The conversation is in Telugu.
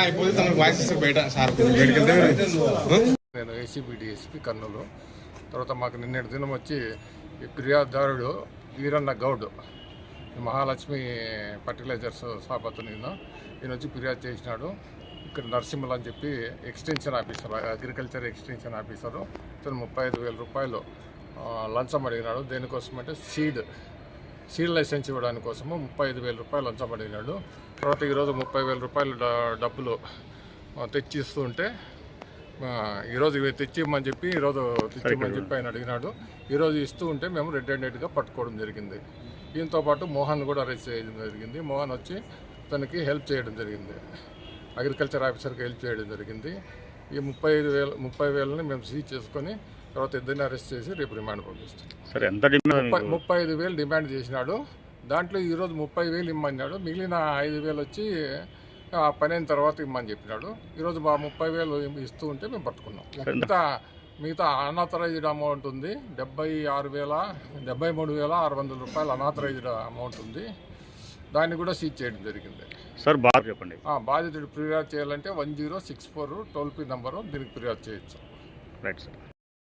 అయిపోతే తనకు వాయిస్ ఇస్తే బయట సార్ బయటకు వెళ్తే నేను ఏసీబీ డిఎస్పీ కర్నూలు. తర్వాత మాకు నిన్నటి దినం వచ్చి ఈ ఫిర్యాదుదారుడు వీరన్న గౌడ్ మహాలక్ష్మి ఫర్టిలైజర్స్ షాపతను ఈయన వచ్చి ఫిర్యాదు చేసినాడు. ఇక్కడ నరసింహులు అని చెప్పి extension officer, agriculture extension officer ఇతను 35,000 రూపాయలు లంచం అడిగినాడు. దేనికోసమంటే సీడ్ లైసెన్స్ ఇవ్వడానికి కోసము 35,000 రూపాయలు లంచం అడిగినాడు. తర్వాత ఈరోజు 30,000 రూపాయలు డబ్బులు తెచ్చిస్తూ ఉంటే ఈరోజు తెచ్చిమ్మని చెప్పి ఆయన అడిగినాడు. ఈరోజు ఇస్తూ ఉంటే మేము రెడ్ హ్యాండెడ్గా పట్టుకోవడం జరిగింది. దీంతో పాటు మోహన్ కూడా అరెస్ట్ చేయడం జరిగింది. మోహన్ వచ్చి తనకి హెల్ప్ చేయడం జరిగింది, అగ్రికల్చర్ ఆఫీసర్కి హెల్ప్ చేయడం జరిగింది. ఈ 30,000ని మేము సీజ్ చేసుకొని తర్వాత ఇద్దరిని అరెస్ట్ చేసి రేపు రిమాండ్ పంపిస్తాం. సరే, ఎంత డిమాండ్? 35,000 డిమాండ్ చేసినాడు. దాంట్లో ఈరోజు 30,000 ఇమ్మన్నాడు. మిగిలిన 5,000 వచ్చి పని అయిన తర్వాత ఇమ్మని చెప్పినాడు. ఈరోజు 30,000 ఇస్తూ ఉంటే మేము పట్టుకున్నాం. మిగతా అనాథరైజ్డ్ అమౌంట్ ఉంది 73,600 రూపాయలు అనాథరైజ్డ్ అమౌంట్ ఉంది. దాన్ని కూడా సీజ్ చేయడం జరిగింది. సార్ బాగా చెప్పండి. బాధితుడు ఫిర్యాదు చేయాలంటే 1064 టోల్ ఫ్రీ నంబరు, దీనికి ఫిర్యాదు చేయొచ్చు. Right sir.